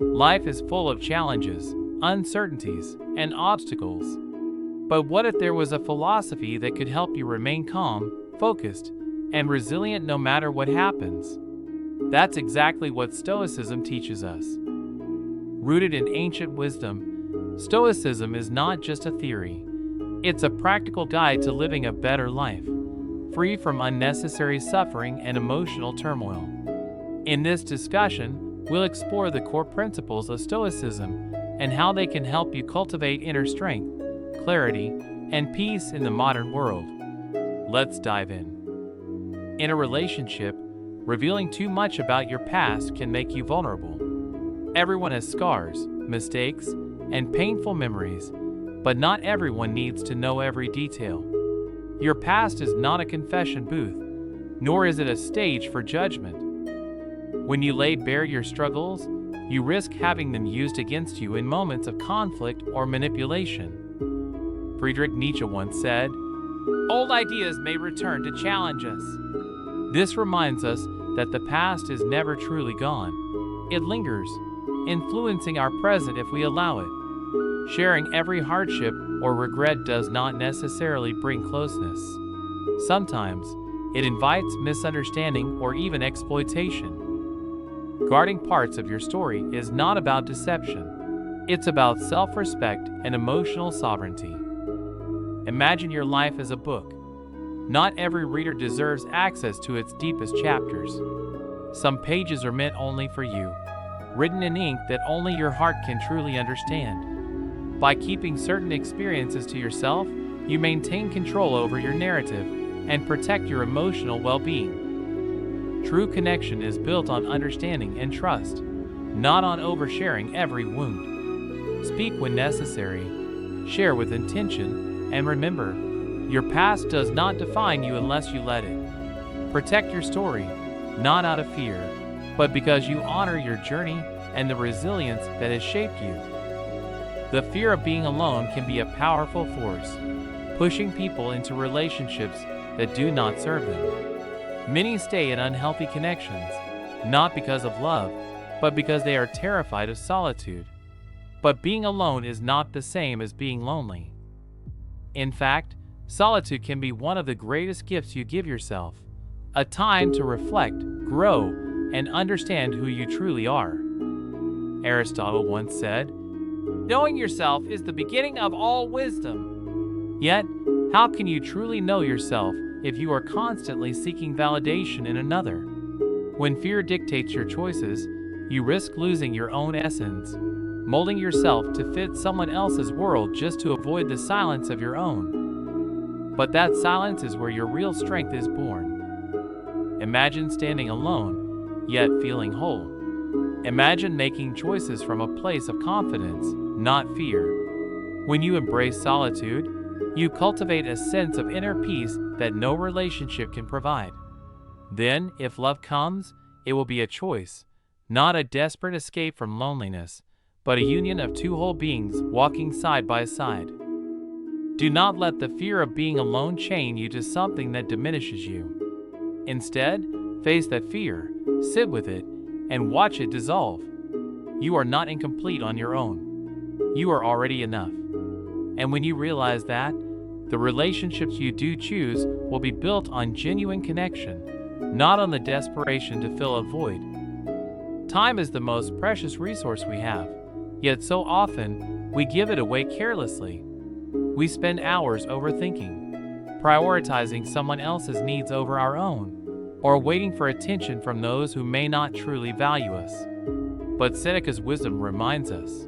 Life is full of challenges, uncertainties, and obstacles. But what if there was a philosophy that could help you remain calm, focused, and resilient no matter what happens? That's exactly what Stoicism teaches us. Rooted in ancient wisdom, Stoicism is not just a theory. It's a practical guide to living a better life, free from unnecessary suffering and emotional turmoil. In this discussion, we'll explore the core principles of Stoicism and how they can help you cultivate inner strength, clarity, and peace in the modern world. Let's dive in. In a relationship, revealing too much about your past can make you vulnerable. Everyone has scars, mistakes, and painful memories, but not everyone needs to know every detail. Your past is not a confession booth, nor is it a stage for judgment. When you lay bare your struggles, you risk having them used against you in moments of conflict or manipulation. Friedrich Nietzsche once said, "Old ideas may return to challenge us." This reminds us that the past is never truly gone. It lingers, influencing our present if we allow it. Sharing every hardship or regret does not necessarily bring closeness. Sometimes, it invites misunderstanding or even exploitation. Guarding parts of your story is not about deception. It's about self-respect and emotional sovereignty. Imagine your life as a book. Not every reader deserves access to its deepest chapters. Some pages are meant only for you, written in ink that only your heart can truly understand. By keeping certain experiences to yourself, you maintain control over your narrative and protect your emotional well-being. True connection is built on understanding and trust, not on oversharing every wound. Speak when necessary, share with intention, and remember, your past does not define you unless you let it. Protect your story, not out of fear, but because you honor your journey and the resilience that has shaped you. The fear of being alone can be a powerful force, pushing people into relationships that do not serve them. Many stay in unhealthy connections, not because of love, but because they are terrified of solitude. But being alone is not the same as being lonely. In fact, solitude can be one of the greatest gifts you give yourself, a time to reflect, grow, and understand who you truly are. Aristotle once said, "Knowing yourself is the beginning of all wisdom." Yet, how can you truly know yourself if you are constantly seeking validation in another? When fear dictates your choices, you risk losing your own essence, molding yourself to fit someone else's world just to avoid the silence of your own. But that silence is where your real strength is born. Imagine standing alone, yet feeling whole. Imagine making choices from a place of confidence, not fear. When you embrace solitude, you cultivate a sense of inner peace that no relationship can provide. Then, if love comes, it will be a choice, not a desperate escape from loneliness, but a union of two whole beings walking side by side. Do not let the fear of being alone chain you to something that diminishes you. Instead, face that fear, sit with it, and watch it dissolve. You are not incomplete on your own. You are already enough. And when you realize that, the relationships you do choose will be built on genuine connection, not on the desperation to fill a void. Time is the most precious resource we have, yet so often we give it away carelessly. We spend hours overthinking, prioritizing someone else's needs over our own, or waiting for attention from those who may not truly value us. But Seneca's wisdom reminds us,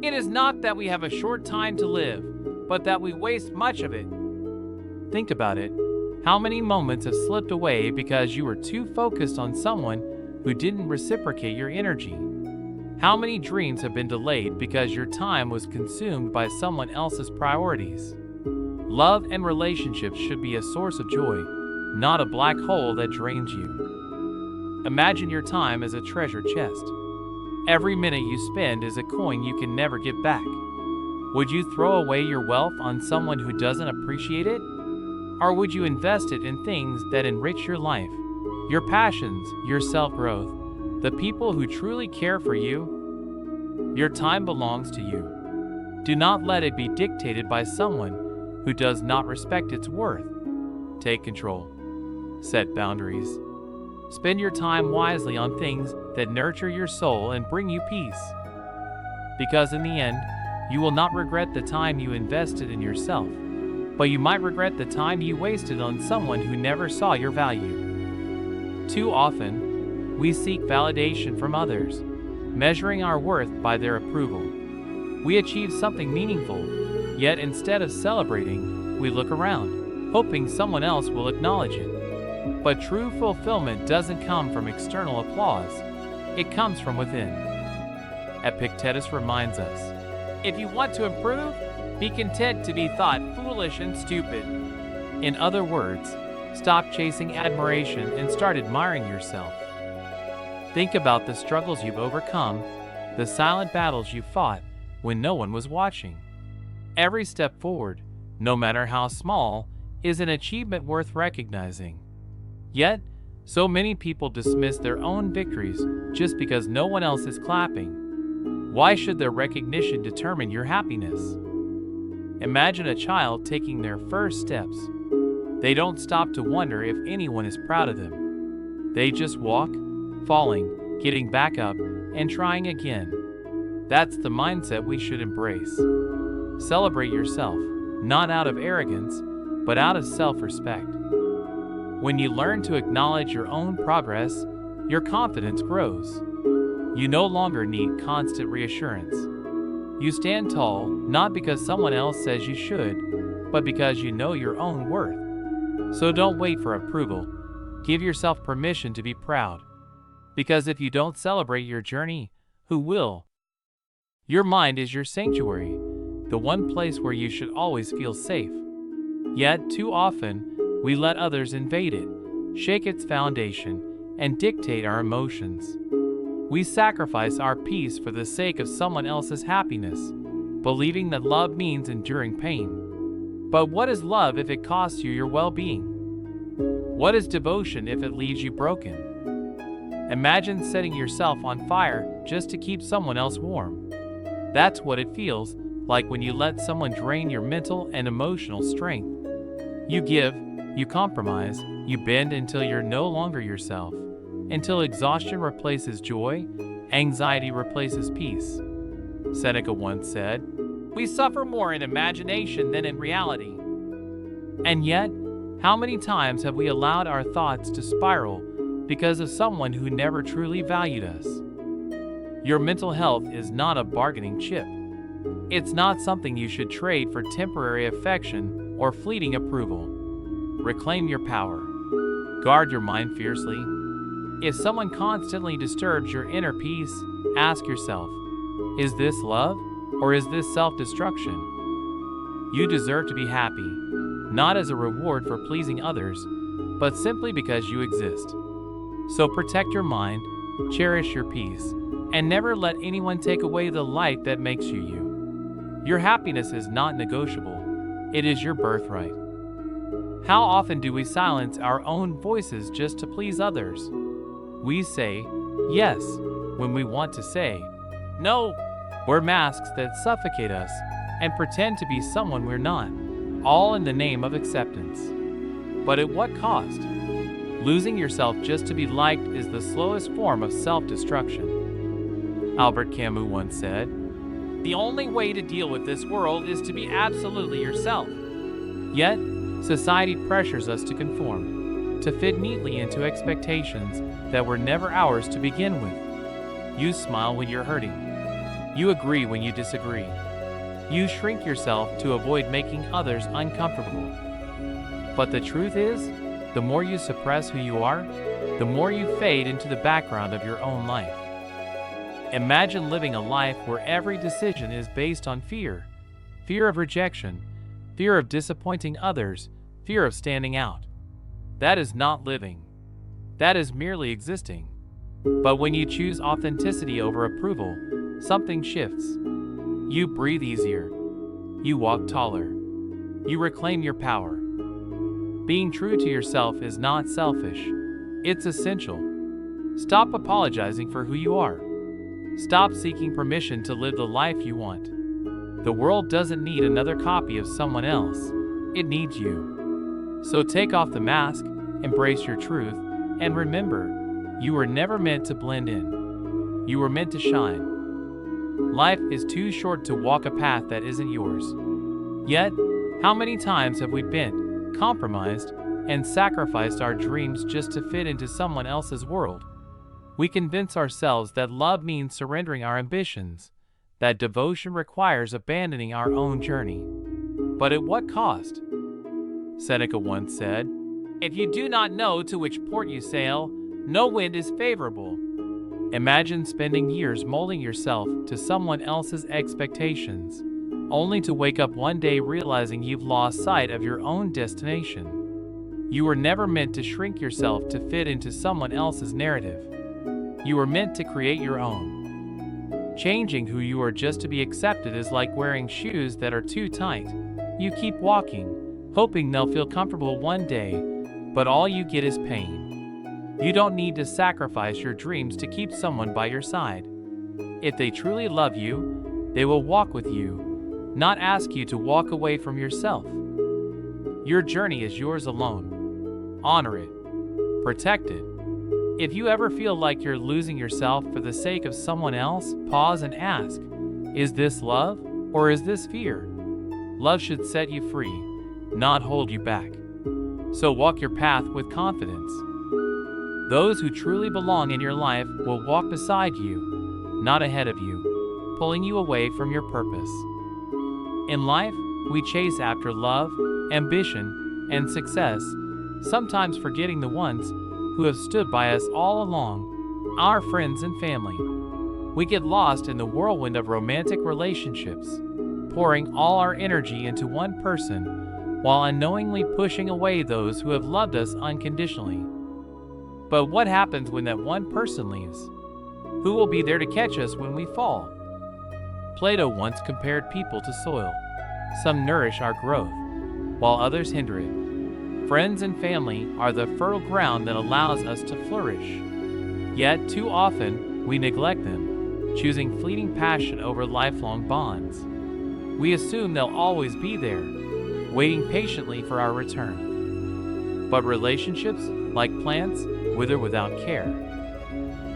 "It is not that we have a short time to live, but that we waste much of it." Think about it. How many moments have slipped away because you were too focused on someone who didn't reciprocate your energy? How many dreams have been delayed because your time was consumed by someone else's priorities? Love and relationships should be a source of joy, not a black hole that drains you. Imagine your time as a treasure chest. Every minute you spend is a coin you can never get back. Would you throw away your wealth on someone who doesn't appreciate it? Or would you invest it in things that enrich your life, your passions, your self-growth, the people who truly care for you? Your time belongs to you. Do not let it be dictated by someone who does not respect its worth. Take control. Set boundaries. Spend your time wisely on things that nurture your soul and bring you peace. Because in the end, you will not regret the time you invested in yourself, but you might regret the time you wasted on someone who never saw your value. Too often, we seek validation from others, measuring our worth by their approval. We achieve something meaningful, yet instead of celebrating, we look around, hoping someone else will acknowledge it. But true fulfillment doesn't come from external applause, it comes from within. Epictetus reminds us, if you want to improve, be content to be thought foolish and stupid. In other words, stop chasing admiration and start admiring yourself. Think about the struggles you've overcome, the silent battles you fought when no one was watching. Every step forward, no matter how small, is an achievement worth recognizing. Yet, so many people dismiss their own victories just because no one else is clapping. Why should their recognition determine your happiness? Imagine a child taking their first steps. They don't stop to wonder if anyone is proud of them. They just walk, falling, getting back up, and trying again. That's the mindset we should embrace. Celebrate yourself, not out of arrogance, but out of self-respect. When you learn to acknowledge your own progress, your confidence grows. You no longer need constant reassurance. You stand tall, not because someone else says you should, but because you know your own worth. So don't wait for approval. Give yourself permission to be proud. Because if you don't celebrate your journey, who will? Your mind is your sanctuary, the one place where you should always feel safe. Yet, too often, we let others invade it, shake its foundation, and dictate our emotions. We sacrifice our peace for the sake of someone else's happiness, believing that love means enduring pain. But what is love if it costs you your well-being? What is devotion if it leaves you broken? Imagine setting yourself on fire just to keep someone else warm. That's what it feels like when you let someone drain your mental and emotional strength. You give, you compromise, you bend until you're no longer yourself, until exhaustion replaces joy, anxiety replaces peace. Seneca once said, "We suffer more in imagination than in reality." And yet, how many times have we allowed our thoughts to spiral because of someone who never truly valued us? Your mental health is not a bargaining chip. It's not something you should trade for temporary affection or fleeting approval. Reclaim your power. Guard your mind fiercely. If someone constantly disturbs your inner peace, ask yourself, is this love or is this self-destruction? You deserve to be happy, not as a reward for pleasing others, but simply because you exist. So protect your mind, cherish your peace, and never let anyone take away the light that makes you you. Your happiness is not negotiable. It is your birthright. How often do we silence our own voices just to please others? We say yes when we want to say no. Wear masks that suffocate us and pretend to be someone we're not, all in the name of acceptance. But at what cost? Losing yourself just to be liked is the slowest form of self-destruction. Albert Camus once said, "The only way to deal with this world is to be absolutely yourself." Yet, society pressures us to conform, to fit neatly into expectations that were never ours to begin with. You smile when you're hurting. You agree when you disagree. You shrink yourself to avoid making others uncomfortable. But the truth is, the more you suppress who you are, the more you fade into the background of your own life. Imagine living a life where every decision is based on fear. Fear of rejection, fear of disappointing others, fear of standing out. That is not living. That is merely existing. But when you choose authenticity over approval, something shifts. You breathe easier. You walk taller. You reclaim your power. Being true to yourself is not selfish. It's essential. Stop apologizing for who you are. Stop seeking permission to live the life you want. The world doesn't need another copy of someone else. It needs you. So take off the mask, embrace your truth, and remember, you were never meant to blend in. You were meant to shine. Life is too short to walk a path that isn't yours. Yet, how many times have we bent, compromised, and sacrificed our dreams just to fit into someone else's world? We convince ourselves that love means surrendering our ambitions, that devotion requires abandoning our own journey. But at what cost? Seneca once said, "If you do not know to which port you sail, no wind is favorable." Imagine spending years molding yourself to someone else's expectations, only to wake up one day realizing you've lost sight of your own destination. You were never meant to shrink yourself to fit into someone else's narrative. You were meant to create your own. Changing who you are just to be accepted is like wearing shoes that are too tight. You keep walking, hoping they'll feel comfortable one day, but all you get is pain. You don't need to sacrifice your dreams to keep someone by your side. If they truly love you, they will walk with you, not ask you to walk away from yourself. Your journey is yours alone. Honor it. Protect it. If you ever feel like you're losing yourself for the sake of someone else, pause and ask, is this love or is this fear? Love should set you free, not hold you back. So walk your path with confidence. Those who truly belong in your life will walk beside you, not ahead of you, pulling you away from your purpose. In life, we chase after love, ambition, and success, sometimes forgetting the ones who have stood by us all along, our friends and family. We get lost in the whirlwind of romantic relationships, pouring all our energy into one person, while unknowingly pushing away those who have loved us unconditionally. But what happens when that one person leaves? Who will be there to catch us when we fall? Plato once compared people to soil. Some nourish our growth, while others hinder it. Friends and family are the fertile ground that allows us to flourish. Yet, too often, we neglect them, choosing fleeting passion over lifelong bonds. We assume they'll always be there, waiting patiently for our return. But relationships, like plants, wither without care.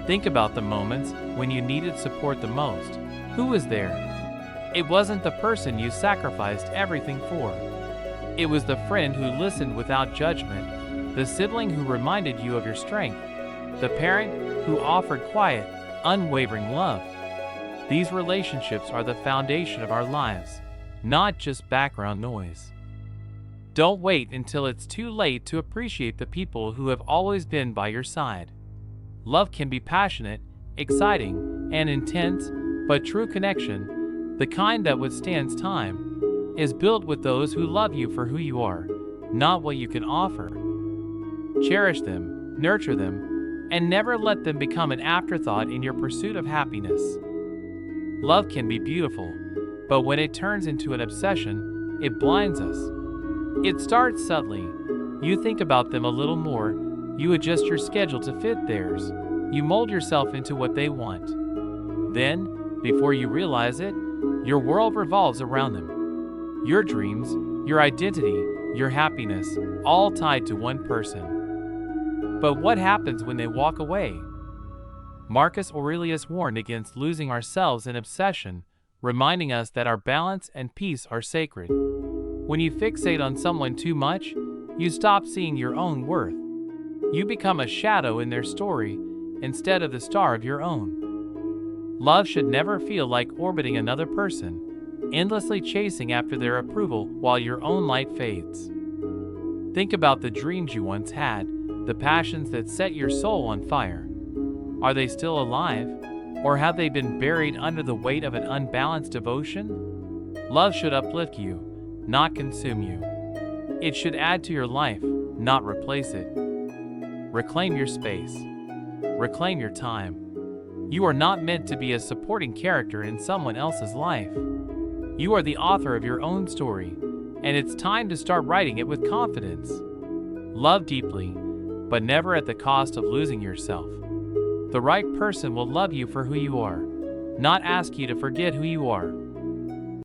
Think about the moments when you needed support the most. Who was there? It wasn't the person you sacrificed everything for. It was the friend who listened without judgment, the sibling who reminded you of your strength, the parent who offered quiet, unwavering love. These relationships are the foundation of our lives, not just background noise. Don't wait until it's too late to appreciate the people who have always been by your side. Love can be passionate, exciting, and intense, but true connection, the kind that withstands time, is built with those who love you for who you are, not what you can offer. Cherish them, nurture them, and never let them become an afterthought in your pursuit of happiness. Love can be beautiful, but when it turns into an obsession, it blinds us. It starts subtly. You think about them a little more, you adjust your schedule to fit theirs, you mold yourself into what they want. Then, before you realize it, your world revolves around them. Your dreams, your identity, your happiness, all tied to one person. But what happens when they walk away? Marcus Aurelius warned against losing ourselves in obsession, reminding us that our balance and peace are sacred. When you fixate on someone too much, you stop seeing your own worth. You become a shadow in their story instead of the star of your own. Love should never feel like orbiting another person, endlessly chasing after their approval while your own light fades. Think about the dreams you once had, the passions that set your soul on fire. Are they still alive, or have they been buried under the weight of an unbalanced devotion? Love should uplift you, not consume you. It should add to your life, not replace it. Reclaim your space. Reclaim your time. You are not meant to be a supporting character in someone else's life. You are the author of your own story, and it's time to start writing it with confidence. Love deeply, but never at the cost of losing yourself. The right person will love you for who you are, not ask you to forget who you are.